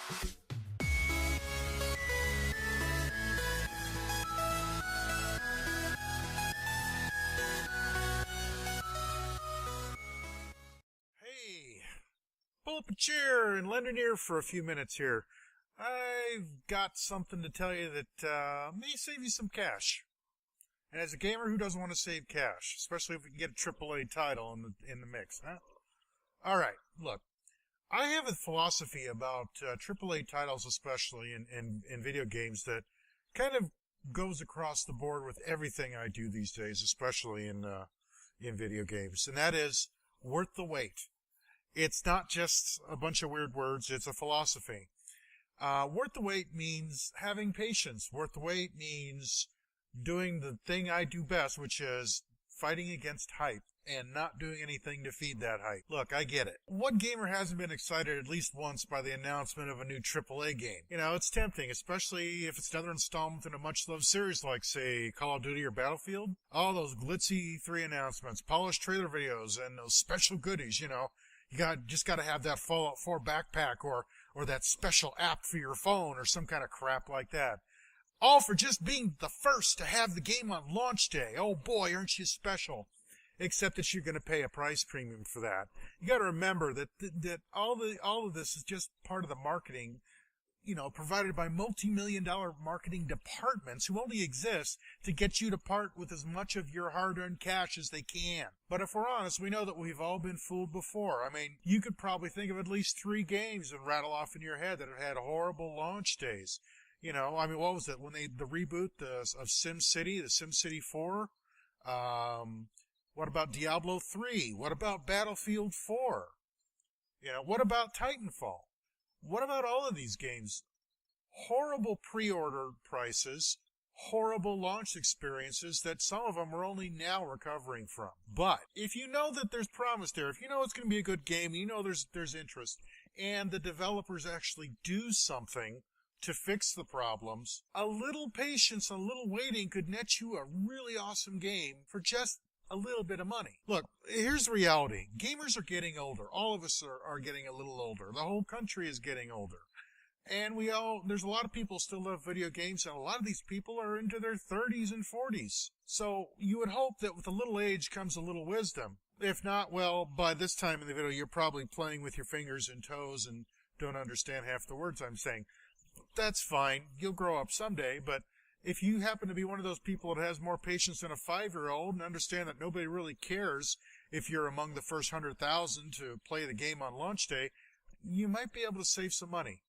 Hey, pull up a chair and lend an ear for a few minutes here. I've got something to tell you that may save you some cash. And as a gamer, who doesn't want to save cash? Especially if we can get a AAA title in the mix, huh? All right, look. I have a philosophy about AAA titles, especially in video games, that kind of goes across the board with everything I do these days, especially in video games, and that is worth the wait. It's not just a bunch of weird words, it's a philosophy. Worth the wait means having patience. Worth the wait means doing the thing I do best, which is fighting against hype and not doing anything to feed that hype. Look, I get it. What gamer hasn't been excited at least once by the announcement of a new AAA game? You know, it's tempting, especially if it's another installment in a much-loved series like, say, Call of Duty or Battlefield. All those glitzy 3 announcements, polished trailer videos, and those special goodies, you know. You just gotta have that Fallout 4 backpack or that special app for your phone or some kind of crap like that. All for just being the first to have the game on launch day. Oh boy, aren't you special? Except that you're going to pay a price premium for that. You got to remember that all of this is just part of the marketing, you know, provided by multi-million-dollar marketing departments who only exist to get you to part with as much of your hard-earned cash as they can. But if we're honest, we know that we've all been fooled before. I mean, you could probably think of at least 3 games and rattle off in your head that have had horrible launch days. You know, I mean, what was it when the reboot of SimCity, the SimCity 4? What about Diablo 3? What about Battlefield 4? You know, what about Titanfall? What about all of these games? Horrible pre-order prices, horrible launch experiences that some of them are only now recovering from. But if you know that there's promise there, if you know it's going to be a good game, you know there's interest, and the developers actually do something to fix the problems, a little patience, a little waiting could net you a really awesome game for just a little bit of money. Look, here's the reality. Gamers are getting older. All of us are getting a little older. The whole country is getting older. And there's a lot of people still love video games, and a lot of these people are into their 30s and 40s. So you would hope that with a little age comes a little wisdom. If not, well, by this time in the video, you're probably playing with your fingers and toes and don't understand half the words I'm saying. That's fine. You'll grow up someday, but if you happen to be one of those people that has more patience than a 5-year-old and understand that nobody really cares if you're among the first 100,000 to play the game on launch day, you might be able to save some money.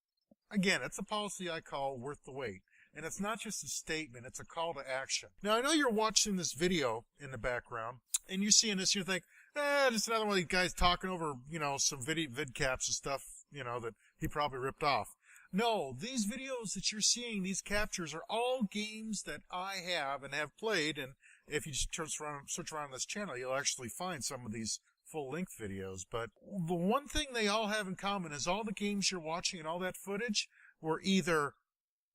Again, it's a policy I call worth the wait. And it's not just a statement, it's a call to action. Now, I know you're watching this video in the background, and you're seeing this, and you think, just another one of these guys talking over, you know, some vid caps and stuff, you know, that he probably ripped off. No, these videos that you're seeing, these captures, are all games that I have and have played, and if you just search around this channel, you'll actually find some of these full-length videos. But the one thing they all have in common is all the games you're watching and all that footage were either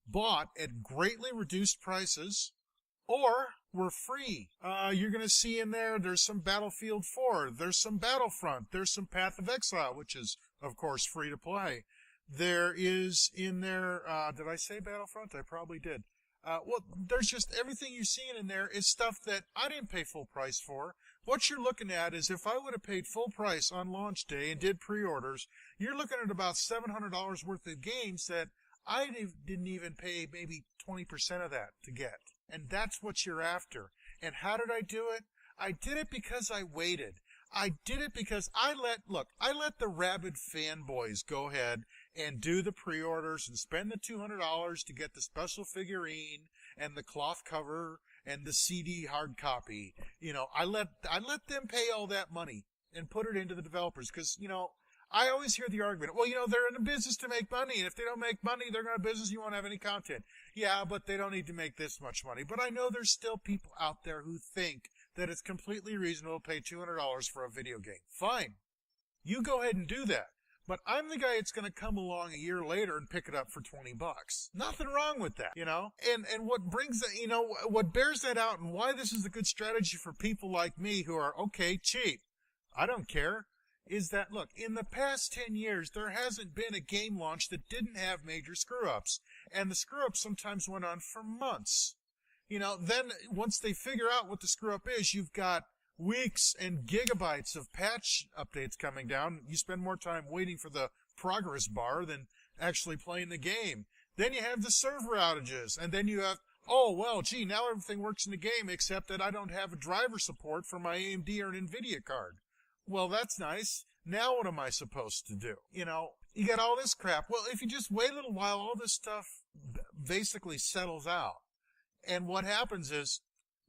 bought at greatly reduced prices or were free. You're going to see in there's some Battlefield 4, there's some Battlefront, there's some Path of Exile, which is, of course, free to play. There is in there, did I say Battlefront? I probably did. Well, there's just everything you're seeing in there is stuff that I didn't pay full price for. What you're looking at is if I would have paid full price on launch day and did pre-orders, you're looking at about $700 worth of games that I didn't even pay maybe 20% of that to get. And that's what you're after. And how did I do it? I did it because I waited. I did it because I let the rabid fanboys go ahead and do the pre-orders and spend the $200 to get the special figurine and the cloth cover and the CD hard copy. You know, I let them pay all that money and put it into the developers because, you know, I always hear the argument, well, you know, they're in a business to make money, and if they don't make money, they're in a business, you won't have any content. Yeah, but they don't need to make this much money. But I know there's still people out there who think that it's completely reasonable to pay $200 for a video game. Fine. You go ahead and do that. But I'm the guy that's going to come along a year later and pick it up for $20. Nothing wrong with that, you know? And what brings that, you know, what bears that out and why this is a good strategy for people like me who are, okay, cheap. I don't care. is that, look, in the past 10 years, there hasn't been a game launch that didn't have major screw-ups. And the screw-ups sometimes went on for months. Then once they figure out what the screw-up is, you've got weeks and gigabytes of patch updates coming down. You spend more time waiting for the progress bar than actually playing the game. Then you have the server outages, and then you have, oh, well, gee, now everything works in the game except that I don't have a driver support for my AMD or an NVIDIA card. Well, that's nice. Now what am I supposed to do? You got all this crap. Well, if you just wait a little while, all this stuff basically settles out. And what happens is,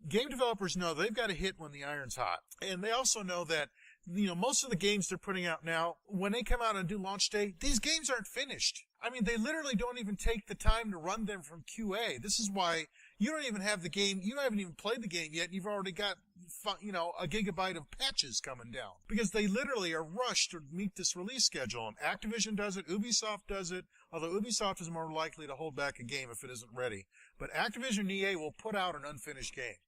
game developers know they've got to hit when the iron's hot. And they also know that, most of the games they're putting out now, when they come out and do launch day, these games aren't finished. I mean, they literally don't even take the time to run them from QA. This is why you don't even have the game, you haven't even played the game yet, and you've already got, a gigabyte of patches coming down. Because they literally are rushed to meet this release schedule. And Activision does it, Ubisoft does it, although Ubisoft is more likely to hold back a game if it isn't ready. But Activision and EA will put out an unfinished game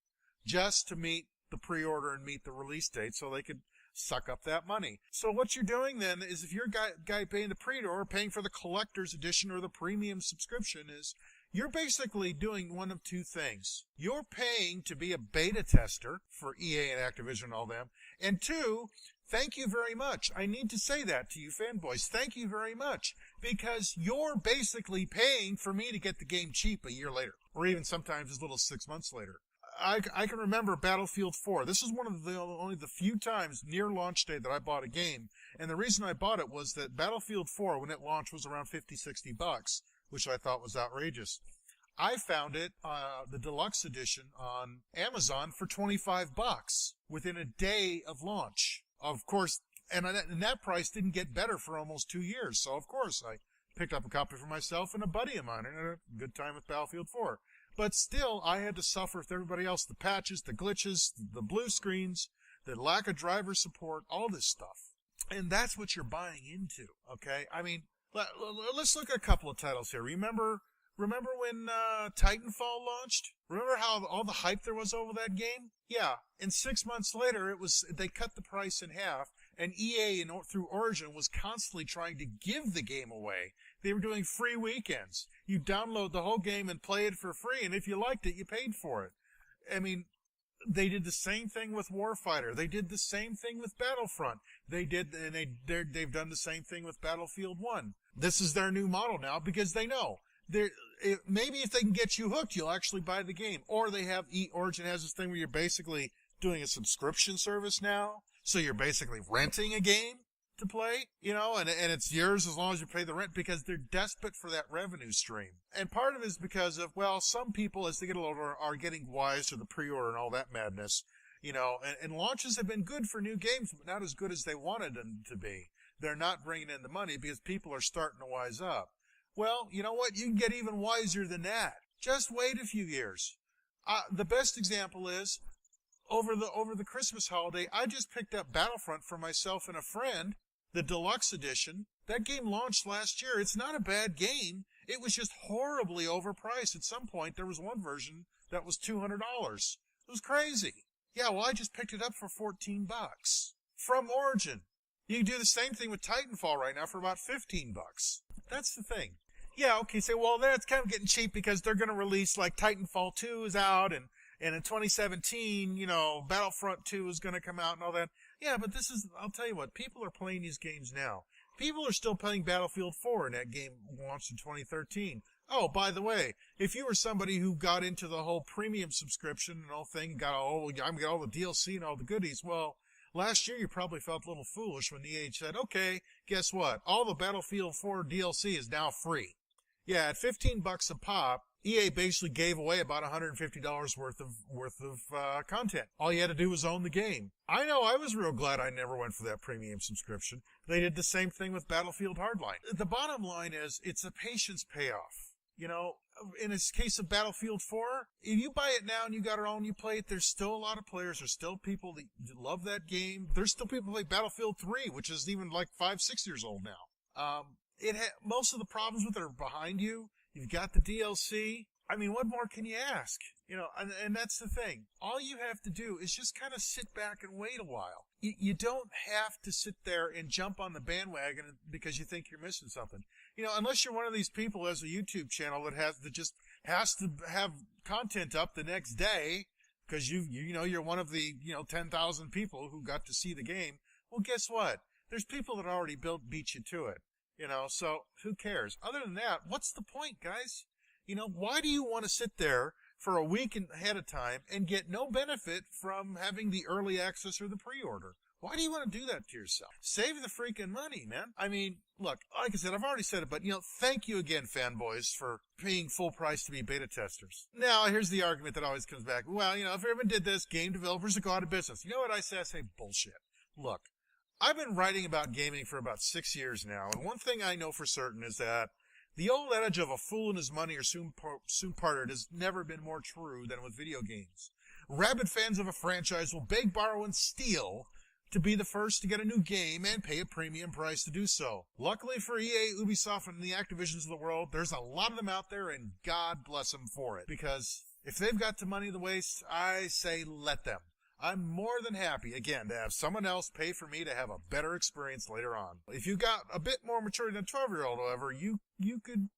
just to meet the pre-order and meet the release date so they could suck up that money. So what you're doing then is, if you're a guy paying the pre-order, paying for the collector's edition or the premium subscription, is you're basically doing one of two things. You're paying to be a beta tester for EA and Activision and all them. And two, thank you very much. I need to say that to you fanboys. Thank you very much. Because you're basically paying for me to get the game cheap a year later. Or even sometimes as little as 6 months later. I can remember Battlefield 4. This is one of only the few times near launch day that I bought a game. And the reason I bought it was that Battlefield 4, when it launched, was around $50-$60, which I thought was outrageous. I found it, the deluxe edition, on Amazon for $25 within a day of launch. Of course, and that price didn't get better for almost 2 years. So, of course, I picked up a copy for myself and a buddy of mine and had a good time with Battlefield 4. But still, I had to suffer with everybody else, the patches, the glitches, the blue screens, the lack of driver support, all this stuff. And that's what you're buying into, okay? I mean, let's look at a couple of titles here. Remember when Titanfall launched? Remember how all the hype there was over that game? Yeah, and 6 months later, they cut the price in half, and EA through Origin was constantly trying to give the game away. They were doing free weekends. You download the whole game and play it for free, and if you liked it, you paid for it. I mean, they did the same thing with Warfighter. They did the same thing with Battlefront. They've done the same thing with Battlefield 1. This is their new model now because they know. Maybe if they can get you hooked, you'll actually buy the game. Or Origin has this thing where you're basically doing a subscription service now. So you're basically renting a game to play, and it's yours as long as you pay the rent, because they're desperate for that revenue stream. And part of it is because of, well, some people, as they get older, are getting wise to the pre-order and all that madness, and launches have been good for new games, but not as good as they wanted them to be. They're not bringing in the money because people are starting to wise up. Well, you know what? You can get even wiser than that. Just wait a few years. The best example is, over the Christmas holiday, I just picked up Battlefront for myself and a friend, the deluxe edition. That game launched last year. It's not a bad game. It was just horribly overpriced. At some point, there was one version that was $200. It was crazy. Yeah, well, I just picked it up for $14 from Origin. You can do the same thing with Titanfall right now for about $15. That's the thing. Yeah, okay, say, well, that's kind of getting cheap because they're going to release, like, Titanfall 2 is out, and in 2017, Battlefront 2 is going to come out and all that. Yeah, but I'll tell you what, people are playing these games now. People are still playing Battlefield 4, and that game launched in 2013. Oh, by the way, if you were somebody who got into the whole premium subscription and all thing, got all the DLC and all the goodies, well, last year you probably felt a little foolish when EA said, okay, guess what? All the Battlefield 4 DLC is now free. Yeah, at $15 a pop, EA basically gave away about $150 worth of content. All you had to do was own the game. I know, I was real glad I never went for that premium subscription. They did the same thing with Battlefield Hardline. The bottom line is, it's a patience payoff. In this case of Battlefield 4, if you buy it now and you got it on, you play it, there's still a lot of players, there's still people that love that game. There's still people who play Battlefield 3, which is even like 5-6 years old now. Most of the problems with it are behind you. You've got the DLC. I mean, what more can you ask? And that's the thing. All you have to do is just kind of sit back and wait a while. you don't have to sit there and jump on the bandwagon because you think you're missing something. Unless you're one of these people who has a YouTube channel that just has to have content up the next day because you're one of the 10,000 people who got to see the game. Well, guess what? There's people that already beat you to it. So who cares? Other than that, what's the point, guys? Why do you want to sit there for a week ahead of time and get no benefit from having the early access or the pre-order? Why do you want to do that to yourself? Save the freaking money, man. I mean, look, like I said, I've already said it, but, thank you again, fanboys, for paying full price to be beta testers. Now, here's the argument that always comes back. Well, if everyone did this, game developers would go out of business. You know what I say? I say bullshit. Look, I've been writing about gaming for about 6 years now, and one thing I know for certain is that the old adage of a fool and his money are soon parted has never been more true than with video games. Rabid fans of a franchise will beg, borrow, and steal to be the first to get a new game and pay a premium price to do so. Luckily for EA, Ubisoft, and the Activisions of the world, there's a lot of them out there, and God bless them for it. Because if they've got the money to waste, I say let them. I'm more than happy, again, to have someone else pay for me to have a better experience later on. If you got a bit more maturity than a 12-year-old, however, you could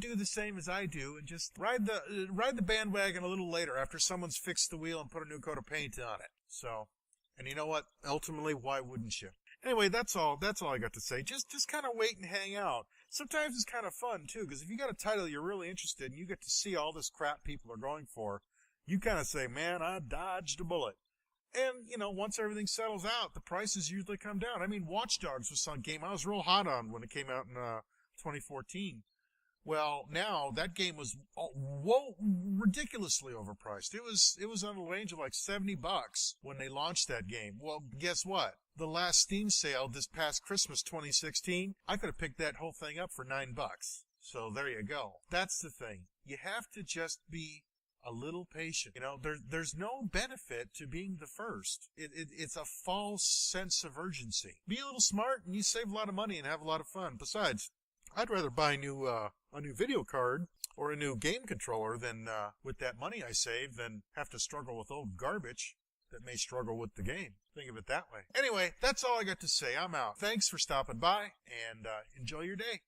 do the same as I do and just ride the bandwagon a little later after someone's fixed the wheel and put a new coat of paint on it. So, and you know what? Ultimately, why wouldn't you? Anyway, that's all I got to say. Just kind of wait and hang out. Sometimes it's kind of fun, too, because if you got a title you're really interested in, you get to see all this crap people are going for, you kind of say, man, I dodged a bullet. And, once everything settles out, the prices usually come down. I mean, Watch Dogs was some game I was real hot on when it came out in 2014. Well, now that game was ridiculously overpriced. It was on the range of like $70 when they launched that game. Well, guess what? The last Steam sale this past Christmas 2016, I could have picked that whole thing up for $9. So there you go. That's the thing. You have to just be a little patient. There's no benefit to being the first. It's a false sense of urgency. Be a little smart and you save a lot of money and have a lot of fun. Besides, I'd rather buy a new video card or a new game controller than with that money I save than have to struggle with old garbage that may struggle with the game. Think of it that way. Anyway, that's all I got to say. I'm out. Thanks for stopping by and enjoy your day.